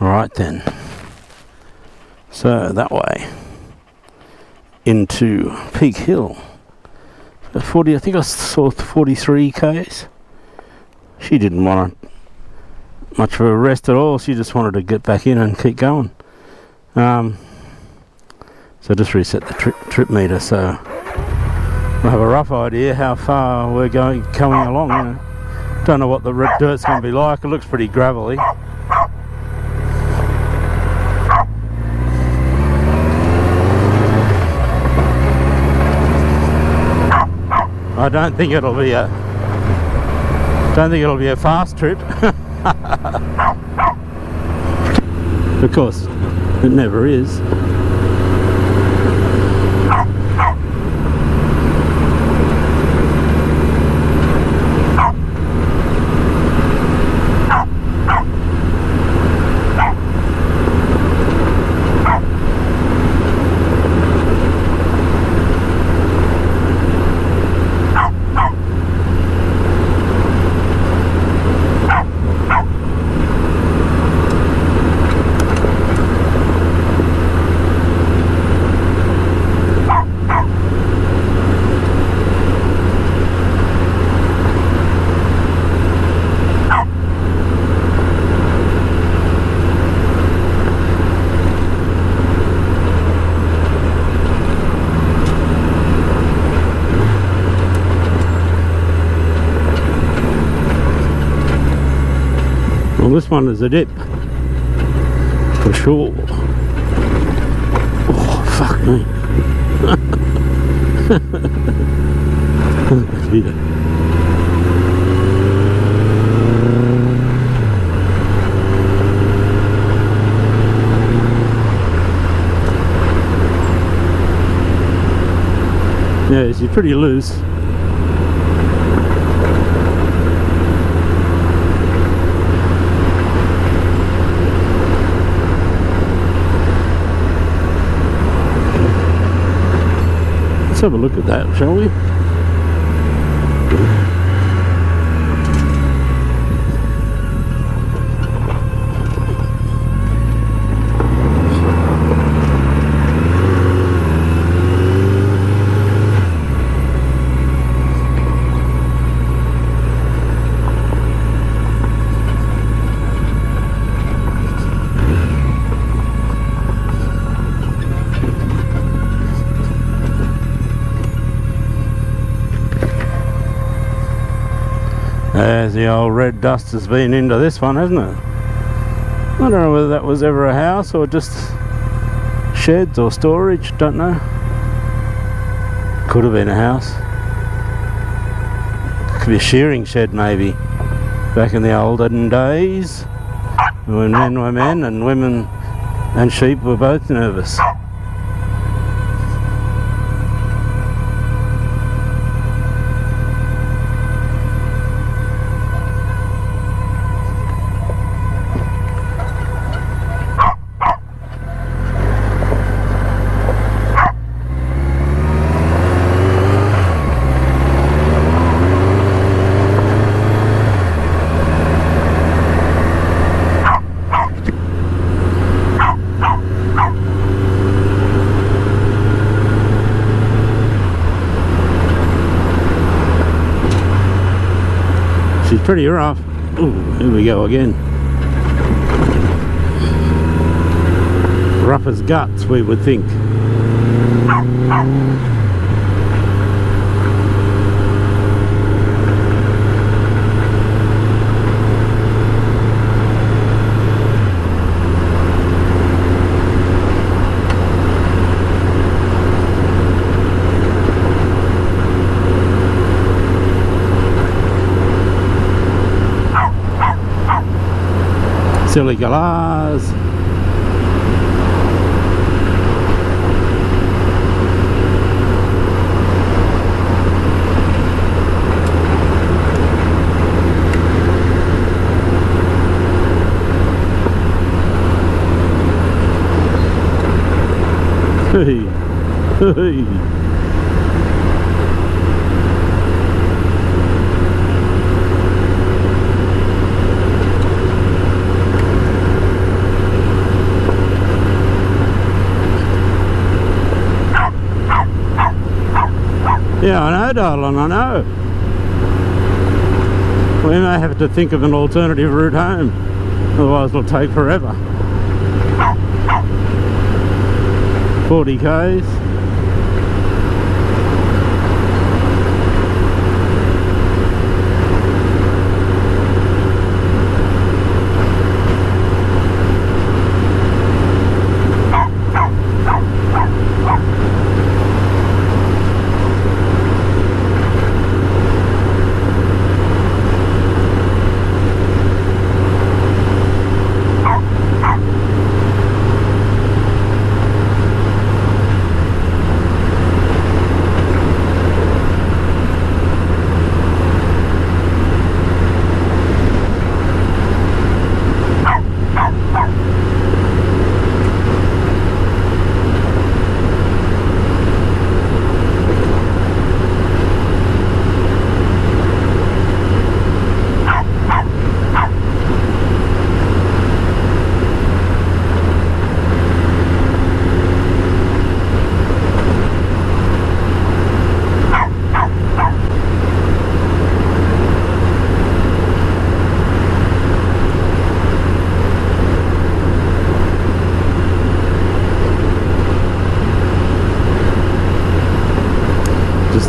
Right then. So that way into Peak Hill. 40, I think I saw 43 k's. She didn't want much of a rest at all. She just wanted to get back in and keep going. So just reset the trip meter so I have a rough idea how far we're coming along. You know. Don't know what the dirt's going to be like. It looks pretty gravelly. I don't think it'll be a fast trip. Of course, it never is. Well, this one is a dip, for sure. Oh, fuck me. Yeah. Yeah, she's pretty loose. Let's have a look at that, shall we? As the old red dust has been into this one, hasn't it? I don't know whether that was ever a house or just sheds or storage, don't know. Could have been a house. Could be a shearing shed maybe. Back in the olden days, when men were men and women and sheep were both nervous. She's pretty rough. Ooh, here we go again. Rough as guts, we would think. Silly galahs. Hey, hey. Yeah, I know, darling, I know. We may have to think of an alternative route home, otherwise it'll take forever. 40 k's.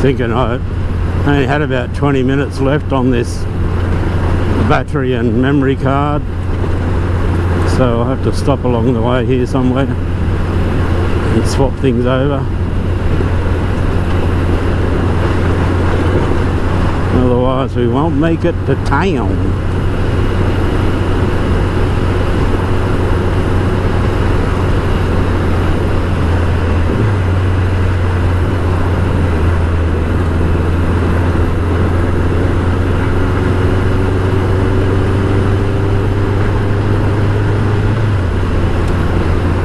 Thinking I only had about 20 minutes left on this battery and memory card, so I'll have to stop along the way here somewhere and swap things over. Otherwise we won't make it to town.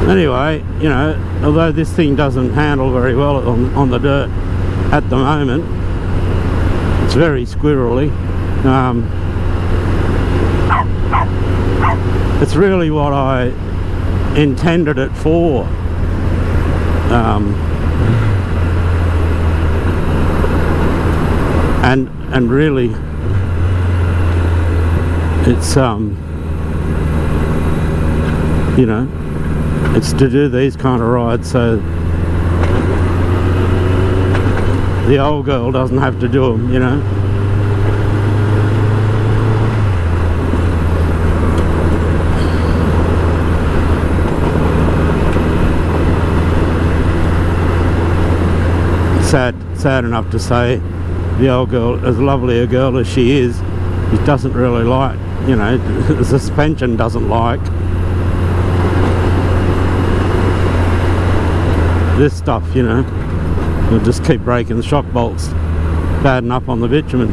Anyway, you know, although this thing doesn't handle very well on the dirt at the moment, it's very squirrely. It's really what I intended it for. And really, it's you know, it's to do these kind of rides so the old girl doesn't have to do them, you know. Sad enough to say, the old girl, as lovely a girl as she is, it doesn't really like, you know, the suspension doesn't like this stuff, you know. We'll just keep breaking the shock bolts bad enough on the bitumen.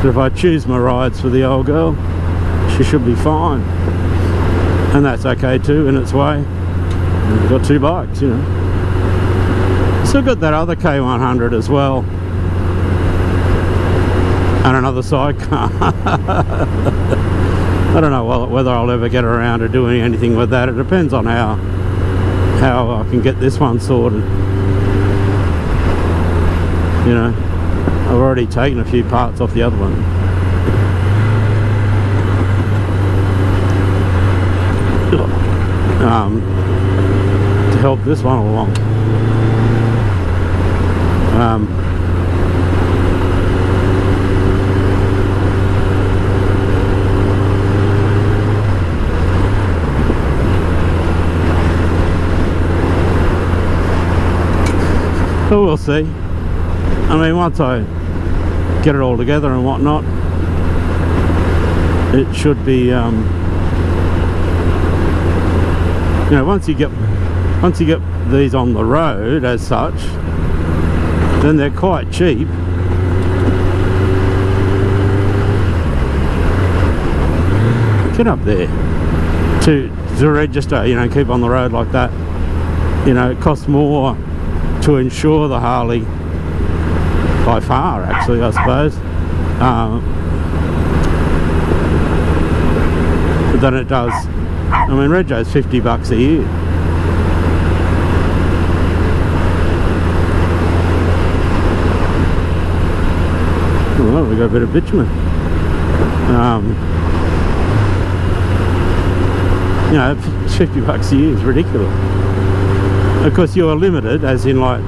But if I choose my rides for the old girl, she should be fine, and that's okay too in its way. We've got two bikes, you know. Still got that other K100 as well, and another sidecar. I don't know whether I'll ever get around to doing anything with that. It depends on how I can get this one sorted. You know, I've already taken a few parts off the other one. To help this one along. But we'll see. I mean, once I get it all together and whatnot, it should be, you know, once you get these on the road as such, then they're quite cheap. Get up there to register, you know, keep on the road like that. You know, it costs more to insure the Harley by far, actually, I suppose, than it does. I mean, Rego's $50 a year. Well, we got a bit of bitumen. You know, $50 a year is ridiculous. Of course, you're limited, as in like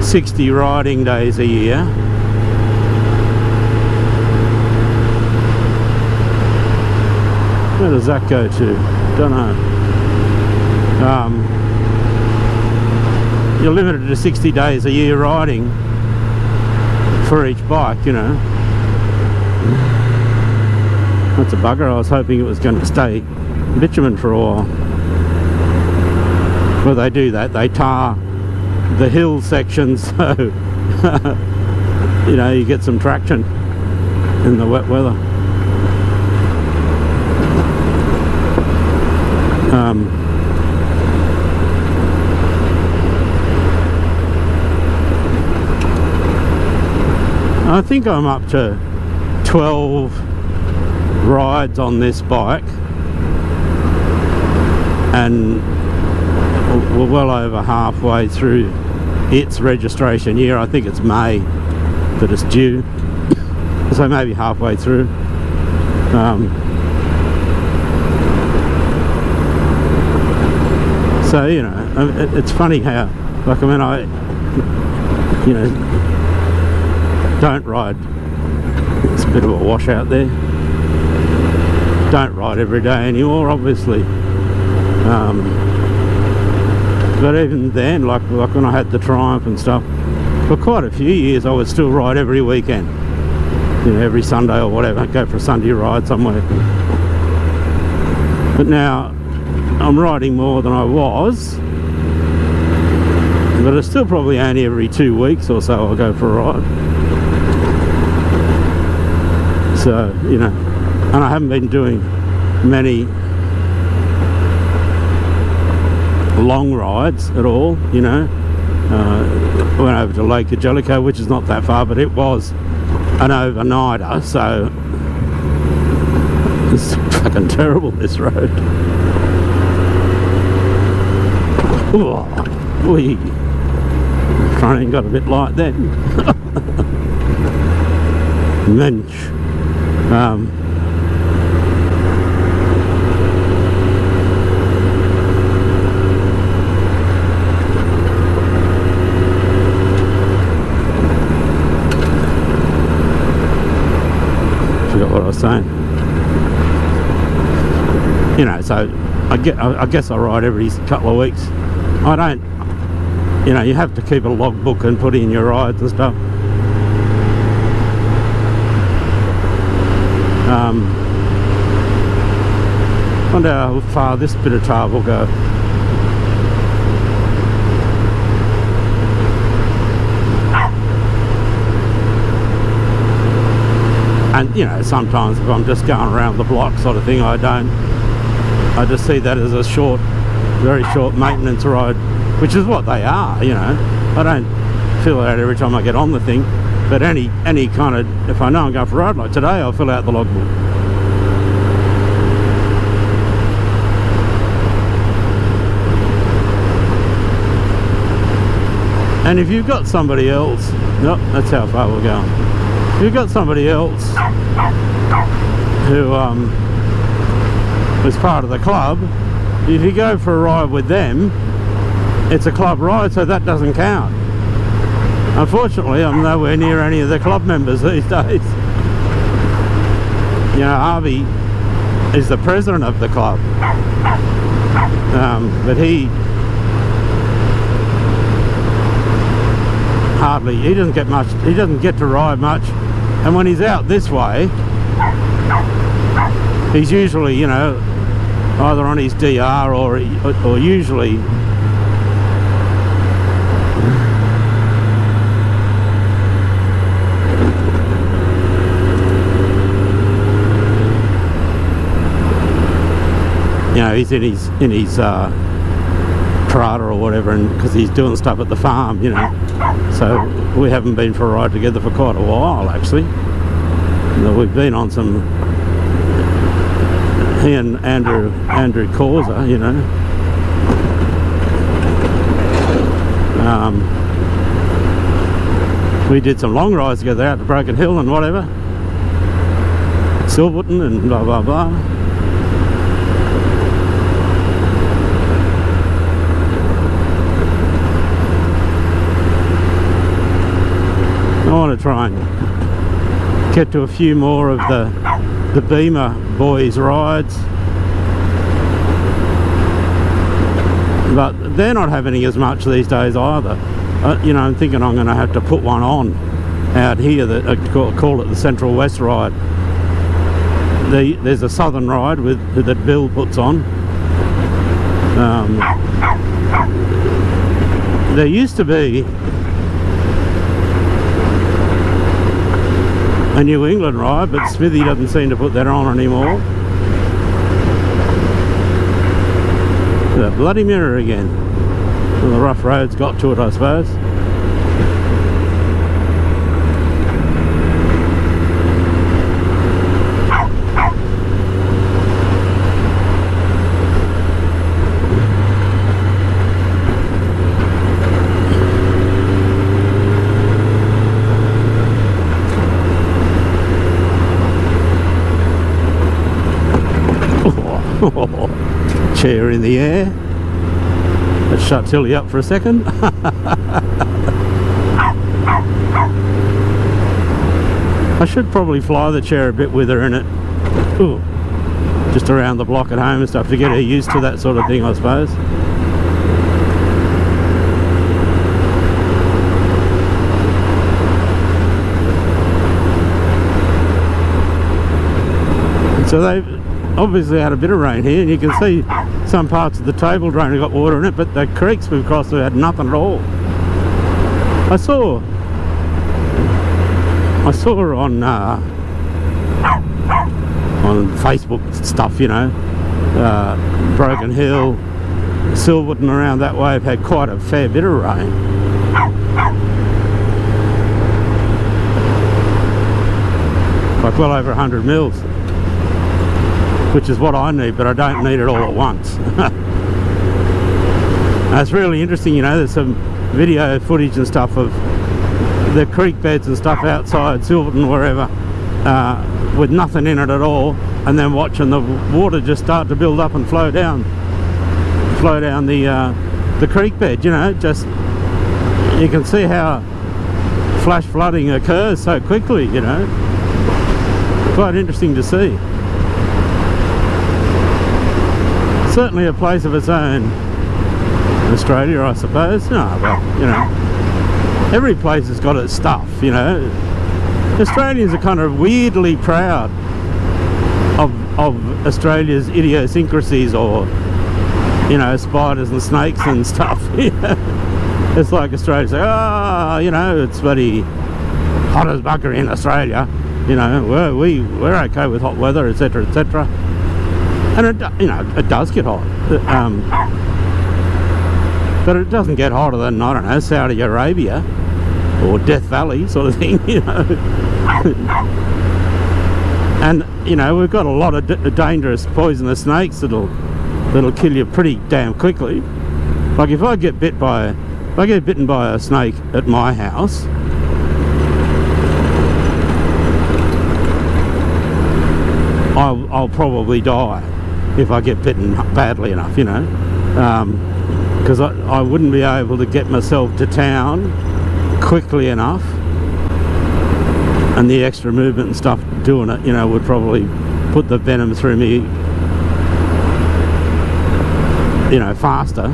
60 riding days a year. Where does that go to? Don't know. You're limited to 60 days a year riding for each bike, you know. That's a bugger. I was hoping it was going to stay bitumen for a while. Well, they do that. They tar the hill sections, so you know, you get some traction in the wet weather. I think I'm up to 12 rides on this bike, and we're well over halfway through its registration year. I think it's May that it's due, so maybe halfway through. So, you know, it's funny how, like, I mean, I, you know, don't ride. It's a bit of a washout there. Don't ride every day anymore, obviously. But even then, like when I had the Triumph and stuff, for quite a few years I would still ride every weekend. You know, every Sunday or whatever, go for a Sunday ride somewhere. But now I'm riding more than I was, but it's still probably only every 2 weeks or so I'll go for a ride. So, you know, and I haven't been doing many long rides at all, you know. Went over to Lake Angelico, which is not that far, but it was an overnighter, so it's fucking terrible, this road. Oh, we train got a bit light then. Mensch. Forgot what I was saying. You know, so I guess I ride every couple of weeks. I don't, you know, you have to keep a logbook and put in your rides and stuff. Wonder how far this bit of trail will go. And you know, sometimes if I'm just going around the block sort of thing, I just see that as a short, very short maintenance ride, which is what they are, you know. I don't fill it out every time I get on the thing, but any kind of, if I know I'm going for a ride like today, I'll fill out the logbook. And if you've got somebody else, nope, that's how far we're going. If you've got somebody else who is part of the club, if you go for a ride with them, it's a club ride, so that doesn't count. Unfortunately, I'm nowhere near any of the club members these days. You know, Harvey is the president of the club, but he doesn't get much, he doesn't get to ride much, and when he's out this way, he's usually, you know, either on his DR or usually you know, he's in his Prada or whatever, and because he's doing stuff at the farm, you know. So we haven't been for a ride together for quite a while, actually. You know, we've been on some, he and Andrew Causa, you know. We did some long rides together out to Broken Hill and whatever, Silverton and blah blah blah. I want to try and get to a few more of the Beamer boys' rides, but they're not happening as much these days either. You know, I'm thinking I'm going to have to put one on out here that call it the Central West ride. There's a southern ride that Bill puts on. There used to be a New England ride, but Smithy doesn't seem to put that on anymore. The bloody mirror again. Well, the rough roads got to it, I suppose. Chair in the air. Let's shut Tilly up for a second. I should probably fly the chair a bit with her in it. Ooh. Just around the block at home and stuff to get her used to that sort of thing, I suppose. So they've obviously had a bit of rain here, and you can see some parts of the table drain have got water in it, but the creeks we've crossed have had nothing at all. I saw on Facebook stuff, you know, Broken Hill, Silverton around that way have had quite a fair bit of rain. Like well over 100 mils. Which is what I need, but I don't need it all at once. It's really interesting, you know, there's some video footage and stuff of the creek beds and stuff outside Silverton, wherever, with nothing in it at all, and then watching the water just start to build up and flow down the creek bed, you know. Just, you can see how flash flooding occurs so quickly, you know. Quite interesting to see. Certainly a place of its own in Australia, I suppose. Oh, well, you know, every place has got its stuff, you know. Australians are kind of weirdly proud of Australia's idiosyncrasies, or, you know, spiders and snakes and stuff. It's like Australia say, oh, you know, it's bloody hot as bugger in Australia, you know, we're okay with hot weather, etc, etc. And it, you know, it does get hot, but it doesn't get hotter than, I don't know, Saudi Arabia or Death Valley sort of thing, you know. And, you know, we've got a lot of dangerous poisonous snakes that'll kill you pretty damn quickly. Like if I get bitten by a snake at my house, I'll probably die if I get bitten badly enough, you know, because I wouldn't be able to get myself to town quickly enough, and the extra movement and stuff doing it, you know, would probably put the venom through me, you know, faster.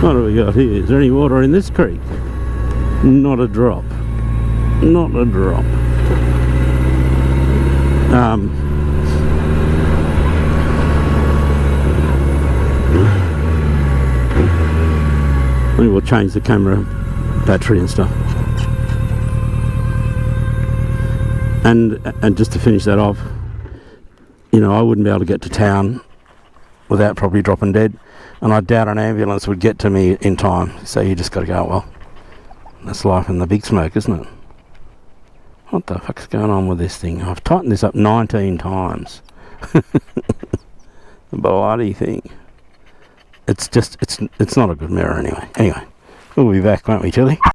What do we got here? Is there any water in this creek? Not a drop. Not a drop. I think we'll change the camera battery and stuff. And just to finish that off, you know, I wouldn't be able to get to town without probably dropping dead, and I doubt an ambulance would get to me in time. So you just got to go, well, that's life in the big smoke, isn't it? What the fuck's going on with this thing? I've tightened this up 19 times. The bloody thing. it's just it's not a good mirror anyway. Anyway, we'll be back, won't we, Tilly?